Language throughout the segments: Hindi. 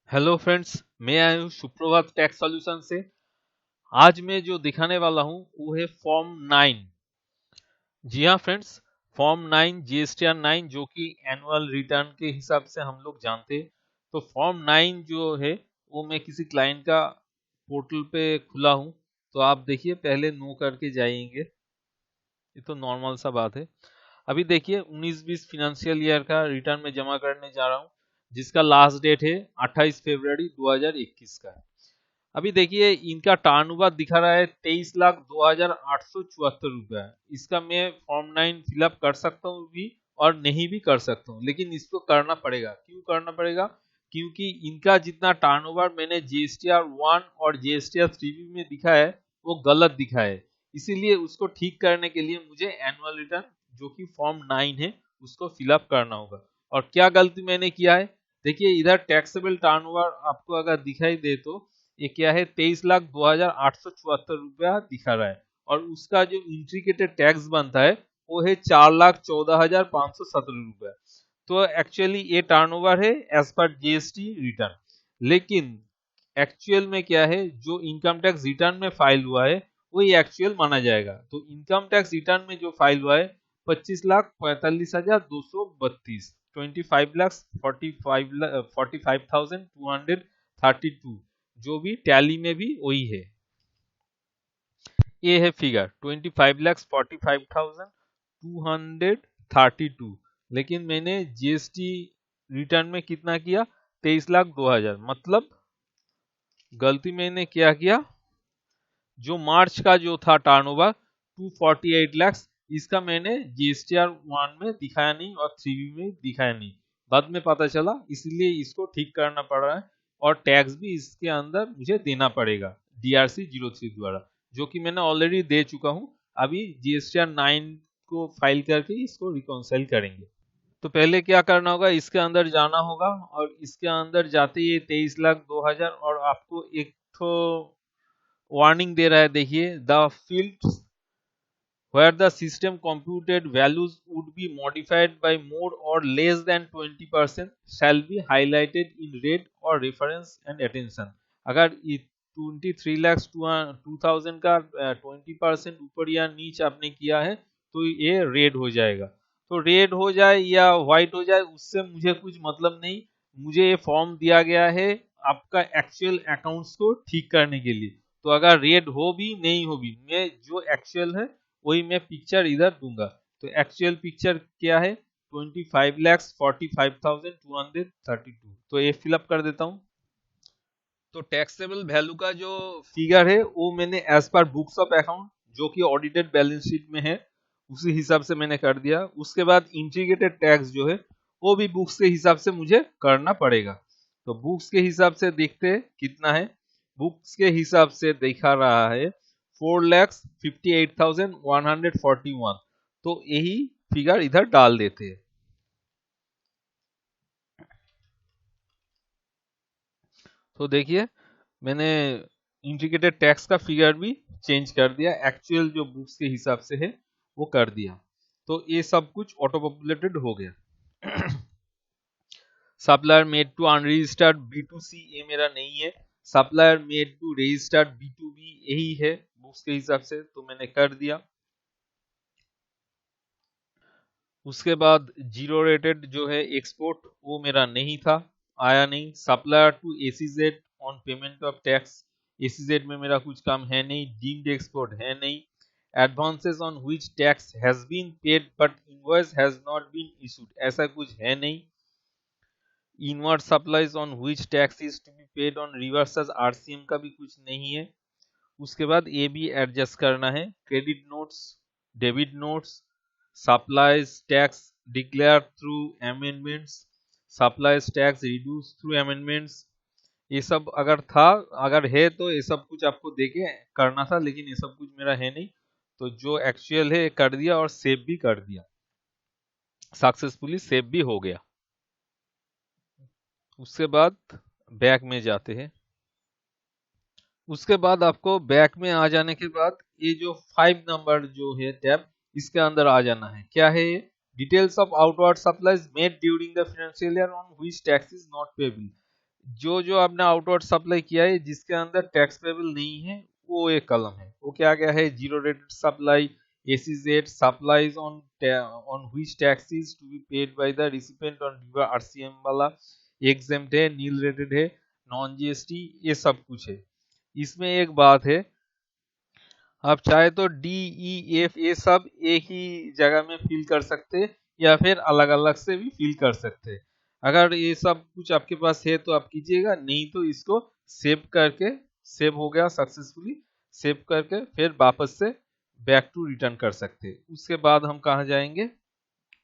हेलो फ्रेंड्स, मैं आया हूँ सुप्रभात टैक्स सॉल्यूशन से। आज मैं जो दिखाने वाला हूँ वो है फॉर्म 9। जी हाँ फ्रेंड्स, फॉर्म 9 जीएसटीआर 9 जो कि एनुअल रिटर्न के हिसाब से हम लोग जानते हैं। तो फॉर्म 9 जो है वो मैं किसी क्लाइंट का पोर्टल पे खुला हूँ। तो आप देखिए, पहले नो करके जाएंगे, ये तो नॉर्मल सा बात है। अभी देखिए 19-20 फाइनेंशियल ईयर का रिटर्न में जमा करने जा रहा हूँ, जिसका लास्ट डेट है 28 फरवरी 2021 का। अभी देखिए इनका टर्नओवर दिखा रहा है 23,02,874 रुपया। इसका मैं फॉर्म 9 फिलअप कर सकता हूँ भी और नहीं भी कर सकता हूँ, लेकिन इसको करना पड़ेगा। क्यों करना पड़ेगा? क्योंकि इनका जितना टर्नओवर मैंने जीएसटीआर 1 और जीएसटीआर 3 में दिखा है वो गलत दिखा है। इसीलिए उसको ठीक करने के लिए मुझे एनुअल रिटर्न जो कि फॉर्म 9 है उसको फिलअप करना होगा। और क्या गलती मैंने किया है, देखिए इधर टैक्सेबल टर्नओवर आपको अगर दिखाई दे तो ये क्या है, 23,02,874 दिखा रहा है। और उसका जो इंट्रीकेटेड टैक्स बनता है वो है 4,14,517 रुपया। तो एक्चुअली ये टर्नओवर है एज पर जीएसटी रिटर्न। लेकिन एक्चुअल में क्या है, जो इनकम टैक्स रिटर्न में फाइल हुआ है वही एक्चुअल माना जाएगा। तो इनकम टैक्स रिटर्न में जो फाइल हुआ है 25,45,232, 25,45,232, जो भी टैली में भी वही है। ये है फिगर 25,45,232। लेकिन मैंने जीएसटी रिटर्न में कितना किया, 23,02,000। मतलब गलती मैंने क्या किया, जो मार्च का जो था टर्नओवर 248 लाख, इसका मैंने जीएसटीआर 1 में दिखाया नहीं और 3 में दिखाया नहीं, बाद में पता चला। इसलिए इसको ठीक करना पड़ रहा है और टैक्स भी इसके अंदर मुझे देना पड़ेगा डीआरसी 03 द्वारा, जो कि मैंने ऑलरेडी दे चुका हूं। अभी जीएसटीआर 9 को फाइल करके इसको रिकॉन्साइल करेंगे। तो पहले क्या करना होगा, इसके अंदर जाना होगा और इसके अंदर जाते ही 23,02,000 और आपको एक तो वार्निंग दे रहा है। देखिए, the fields where the system computed values would be modified by more or less than 20% shall be highlighted in red or reference and attention। अगर 23 लाख 2000 का 20% ऊपर या नीचे आपने किया है तो ये रेड हो जाएगा। तो रेड हो जाए या व्हाइट हो जाए उससे मुझे कुछ मतलब नहीं। मुझे ये फॉर्म दिया गया है आपका एक्चुअल अकाउंट्स को ठीक करने के लिए। तो अगर रेड हो भी नहीं हो भी, मैं जो एक्चुअल है वही मैं पिक्चर इधर दूंगा। तो एक्चुअल पिक्चर क्या है, 25,45,232। तो ये फिलअप कर देता हूं। तो टैक्सेबल वैल्यू का जो फिगर है वो मैंने as per books of account जो कि ऑडिटेड बैलेंस शीट में है उसी हिसाब से मैंने कर दिया। उसके बाद इंटीग्रेटेड टैक्स जो है वो भी बुक्स के हिसाब से मुझे करना पड़ेगा। तो बुक्स के हिसाब से देखते हैं कितना है। बुक्स के हिसाब से दिखा रहा है 4,58,141। तो यही फिगर इधर डाल देते हैं। तो देखिए मैंने इंटीग्रेटेड टैक्स का फिगर भी चेंज कर दिया, एक्चुअल जो बुक्स के हिसाब से है वो कर दिया। तो ये सब कुछ ऑटो पॉपुलेटेड हो गया। Supplier made to unregistered B2C ये मेरा नहीं है। Supplier made to registered B2B यही है बुक्स के हिसाब से, तो मैंने कर दिया। उसके बाद जीरो रेटेड जो है एक्सपोर्ट वो मेरा नहीं था, आया नहीं। Supplier to SEZ on payment of tax, SEZ में मेरा कुछ काम है नहीं। डीम्ड एक्सपोर्ट है नहीं। Advances on which tax has been paid but invoice has not been issued, ऐसा कुछ है नहीं। Inward supplies on which tax is to be paid on reverses RCM का भी कुछ नहीं है। उसके बाद ये भी एडजस्ट करना है। Credit notes, debit notes, supplies tax declare through amendments, supplies tax reduce through amendments, ये सब अगर था, अगर है तो ये सब कुछ आपको देके करना था, लेकिन ये सब कुछ मेरा है नहीं। तो जो एक्चुअल है कर दिया और सेव भी कर दिया, सक्सेसफुली सेव भी हो गया। उसके बाद बैक में जाते हैं। उसके बाद आपको बैक में आ जाने के बाद ये जो 5 नंबर जो है टैब, इसके अंदर आ जाना है। क्या है ये? Details of outward supplies made during the financial year on which tax is not payable. जो जो आपने आउटवर्ड सप्लाई किया है जिसके अंदर टैक्स पेबल नहीं है वो एक कलम है। वो क्या क्या है? Zero rated supply, SEZ supplies on which tax is to be paid by the recipient on reverse RCM वाला एग्जेम्प्ट है, नील रेटेड है, नॉन जीएसटी, ये सब कुछ है। इसमें एक बात है, आप चाहे तो डी ई एफ ये सब एक ही जगह में फिल कर सकते हैं या फिर अलग अलग से भी फिल कर सकते हैं। अगर ये सब कुछ आपके पास है तो आप कीजिएगा, नहीं तो इसको सेव करके, सेव हो गया सक्सेसफुली, सेव करके फिर वापस से बैक टू रिटर्न कर सकते हैं। उसके बाद हम कहाँ जाएंगे?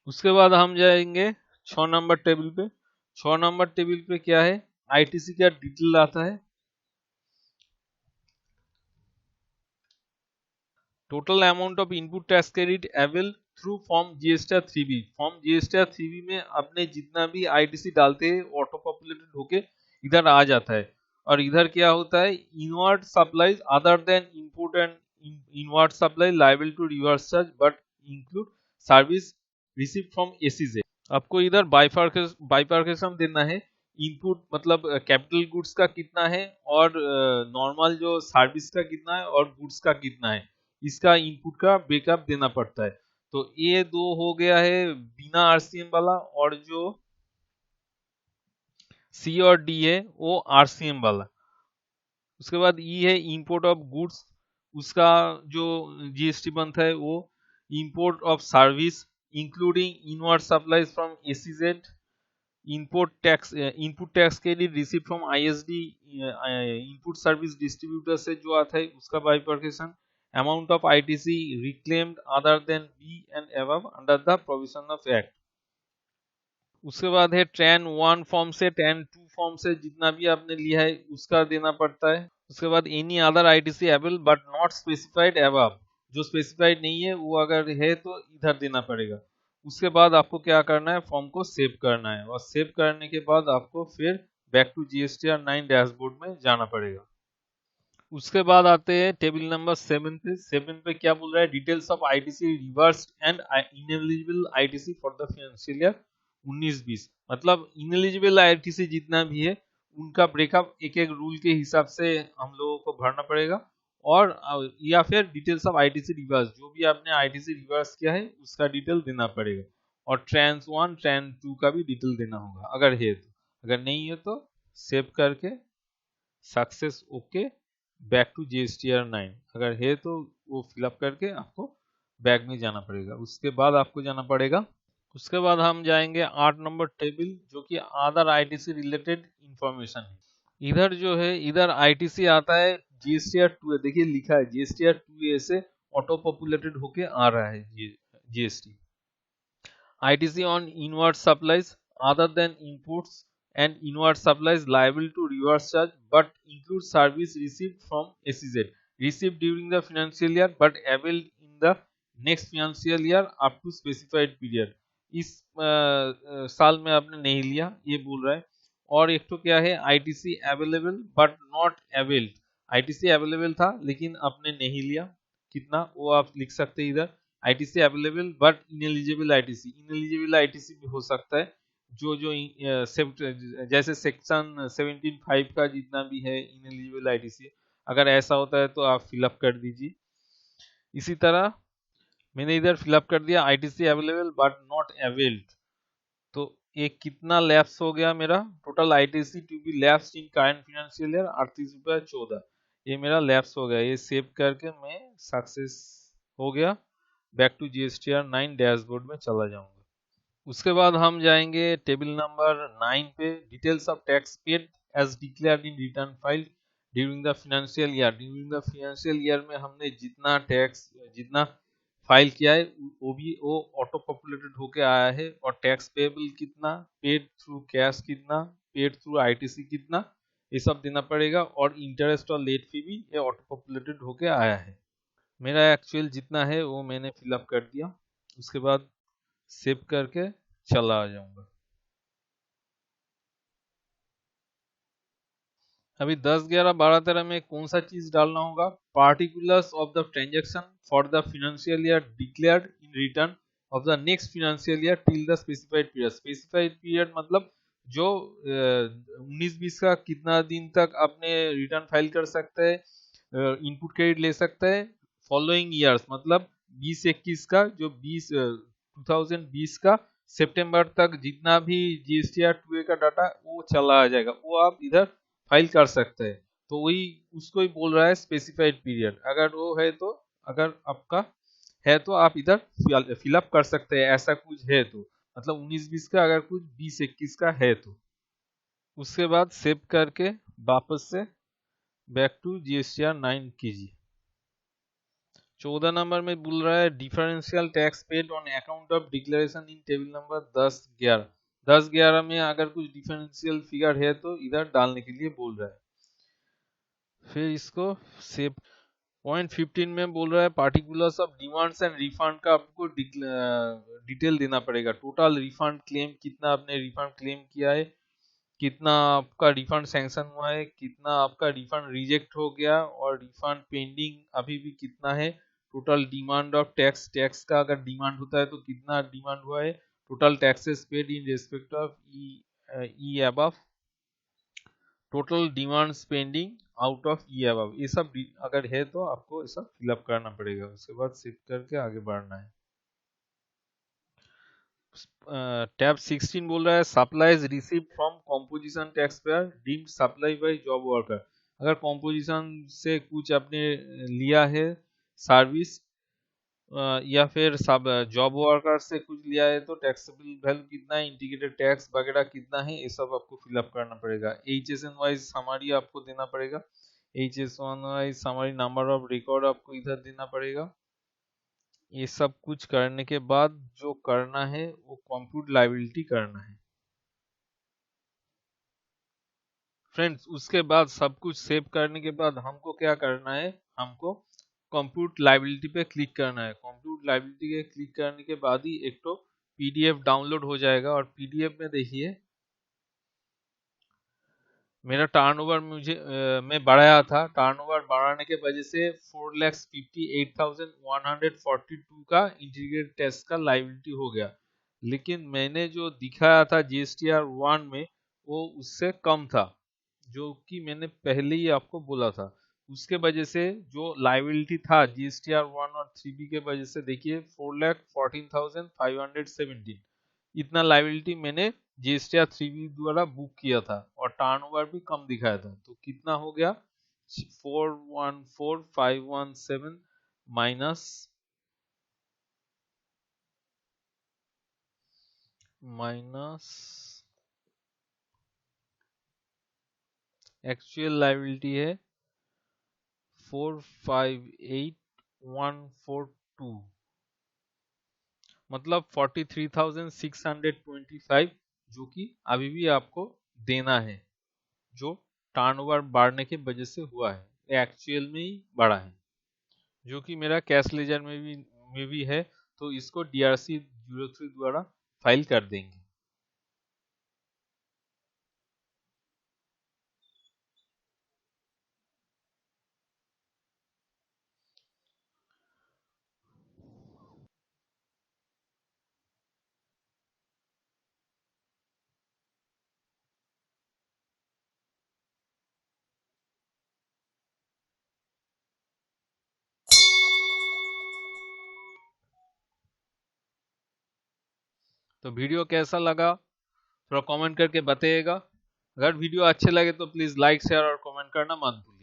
उसके बाद हम जाएंगे 6 नंबर टेबल पे। 6 नंबर टेबल पे क्या है? आईटीसी का डिटेल आता है। Total amount of input tax credit avail through form GSTR 3B। Form GSTR 3B में अपने जितना भी आईटीसी डालते हैं ऑटो पॉपुलेटेड होके इधर आ जाता है। और इधर क्या होता है? Inward supplies other than input and inward supply liable to reverse charge but include service received from SEZ. आपको इधर बाइफर्केशन देना है। इनपुट मतलब कैपिटल गुड्स का कितना है और नॉर्मल जो सर्विस का कितना है और गुड्स का कितना है, इसका इनपुट का ब्रेकअप देना पड़ता है। तो ये दो हो गया है बिना आरसीएम वाला, और जो सी और डी है वो आरसीएम वाला। उसके बाद ई है इंपोर्ट ऑफ गुड्स, उसका जो जीएसटी बनता है वो import of service including inward supplies from SEZ, input tax credit receive from ISD input service distributor से जो आता है उसका bifurcation, amount of ITC reclaimed other than B and above under the provision of act. उसके बाद है ट्रेन 1 फॉर्म से ट्रेन 2 फॉर्म से जितना भी आपने लिया है उसका देना पड़ता है। उसके बाद any other ITC avail but not specified above, जो स्पेसिफाइड नहीं है वो अगर है तो इधर देना पड़ेगा। उसके बाद आपको क्या करना है? फॉर्म को सेव करना है, और सेव करने के बाद आपको फिर बैक टू जीएसटीआर 9 डैशबोर्ड में जाना पड़ेगा। उसके बाद आते हैं टेबल नंबर 7 पे। 7 पे क्या बोल रहा है? Details of ITC reversed and ineligible ITC for the financial year 19-20। मतलब इनएलिजिबल आईटीसी जितना भी है उनका ब्रेकअप एक एक रूल के हिसाब से हम लोगों को भरना पड़ेगा, और या फिर डिटेल्स ऑफ आईटीसी रिवर्स, जो भी आपने आईटीसी रिवर्स किया है उसका डिटेल देना पड़ेगा, और ट्रांस 1 ट्रांस 2 का भी डिटेल देना होगा अगर है तो। अगर नहीं है तो सेव करके success okay back to GSTR 9, अगर है तो वो फिलअप करके आपको बैक में जाना पड़ेगा। उसके बाद आपको जाना पड़ेगा, उसके बाद हम जाएंगे 8 नंबर टेबल, जो कि अदर आईटीसी रिलेटेड इंफॉर्मेशन है। इधर जो है इधर आईटीसी आता है जीएसटीआर 2 है, देखिए लिखा है जीएसटीआर 2A से ऑटो पॉपुलेटेड होके आ रहा है GST. ITC on inward supplies other than imports and inward supplies liable to reverse charge but include service received from SEZ received during the financial year but availed in the next financial year up to specified period। इस साल में आपने नहीं लिया ये बोल रहा है। और एक तो क्या है? ITC available but not availed. ITC available था लेकिन आपने नहीं लिया, कितना वो आप लिख सकते हैं इधर। ITC available but ineligible ITC, ineligible ITC भी हो सकता है, जो जो जैसे सेक्शन 17(5) का जितना भी है इनएलिजिबल आईटीसी, अगर ऐसा होता है तो आप फिलअप कर दीजिए। इसी तरह मैंने इधर फिलअप कर दिया ITC available but not availed. तो ये कितना लैप्स हो गया मेरा? Total ITC to be lapse in current financial year 38 रुपया 14, ये मेरा लैप्स हो गया। ये सेव करके मैं सक्सेस हो गया, बैक टू जीएसटीआर 9 डैशबोर्ड में चला जाऊंगा। उसके बाद हम जाएंगे टेबल नंबर 9 पे, details of tax paid as declared in return file during the financial year. During the financial year में हमने जितना टैक्स जितना फाइल किया है वो ऑटो पॉपुलेटेड होके आया है, और टैक्स पेबल कितना, पेड थ्रू कैश कितना, पेड थ्रू आईटीसी कितना, ये सब देना पड़ेगा, और इंटरेस्ट और लेट फी भी ये ऑटो पॉपुलेटेड होके आया है। मेरा एक्चुअल जितना है वो मैंने फिलअप कर दिया। उसके बाद सेव करके चला आ जाऊंगा। अभी 10, 11, 12, 13 में कौन सा चीज डालना होगा? Particulars of the transaction for the financial year declared in return of the next financial year till the specified period. Specified period मतलब जो 19-20 का कितना दिन तक अपने रिटर्न फाइल कर सकते हैं, इनपुट क्रेडिट ले सकते हैं फॉलोइंग ईयर्स, मतलब 20-21 का, जो 2020 का सितंबर तक जितना भी जीएसटीआर 2A का डाटा वो चला आ जाएगा, वो आप इधर फाइल कर सकते हैं। तो वही उसको ही बोल रहा है स्पेसिफाइड पीरियड। अगर वो है तो, अगर आपका है तो आप इधर फिलअप कर सकते हैं, ऐसा कुछ है तो, मतलब 19-20 का अगर कुछ 20-21 का है तो। उसके बाद सेव करके वापस से बैक टू जीएसटीआर 9 कीजिए। 14 नंबर में बोल रहा है differential tax paid on account of declaration in table number 10-11। 10-11 में अगर कुछ डिफरेंशियल फिगर है तो इधर डालने के लिए बोल रहा है। फिर इसको सेव। पॉइंट 15 में बोल रहा है particulars of demands and refund का आपको डिटेल देना पड़ेगा। टोटल रिफंड क्लेम कितना आपने रिफंड क्लेम किया है, कितना आपका रिफंड सैंक्शन हुआ है, कितना आपका रिफंड रिजेक्ट हो गया, और रिफंड पेंडिंग अभी भी कितना है। Total demand of tax, tax का अगर डिमांड होता है तो कितना डिमांड हुआ है। Total taxes paid in respect of E above, total demand pending out of E above, ये सब अगर है तो आपको ऐसा फिलअप करना पड़ेगा। उसके बाद सेव करके आगे बढ़ना है। टैब 16 बोल रहा है supplies received from composition tax payer deemed supply by job worker. अगर कॉम्पोजिशन से कुछ आपने लिया है सर्विस, या फिर सब जॉब वर्कर से कुछ लिया है तो टैक्सेबल वैल्यू कितना है, इंटीग्रेटेड टैक्स वगैरह कितना है, ये सब आपको फिलअप करना पड़ेगा। HSN वाइज समरी आपको देना पड़ेगा। HSN wise summary number of record आपको इधर देना पड़ेगा। ये सब कुछ करने के बाद जो करना है वो कंप्यूट लायबिलिटी करना है फ्रेंड्स। उसके बाद सब कुछ सेव करने के बाद हमको क्या करना है, हमको कंप्यूट लायबिलिटी पे क्लिक करना है। कंप्यूट लायबिलिटी पे क्लिक करने के बाद ही एक तो पीडीएफ डाउनलोड हो जाएगा, और पीडीएफ में देखिए मेरा टर्नओवर मैं बढ़ाया था, टर्नओवर बढ़ाने के वजह से 4,58,142 का इंटीग्रेटेड टेस्ट का लायबिलिटी हो गया। लेकिन मैंने जो दिखाया था जीएसटीआर 1 में वो उससे कम था, जो कि मैंने पहले ही आपको बोला था। उसके वजह से जो लायबिलिटी था जीएसटीआर 1 और 3B के वजह से देखिए 4,14,517 इतना लायबिलिटी मैंने जीएसटीआर 3B द्वारा बुक किया था, और टर्नओवर भी कम दिखाया था। तो कितना हो गया 414,517 माइनस माइनस एक्चुअल लायबिलिटी है 458,142, मतलब 43,625, जो कि अभी भी आपको देना है, जो टर्नओवर बढ़ने की वजह से हुआ है, एक्चुअल में ही बढ़ा है, जो कि मेरा कैश लेजर में भी है। तो इसको DRC 03 द्वारा फाइल कर देंगे। तो वीडियो कैसा लगा थोड़ा कमेंट करके बताइएगा। अगर वीडियो अच्छे लगे तो प्लीज लाइक शेयर और कमेंट करना मत भूलिए।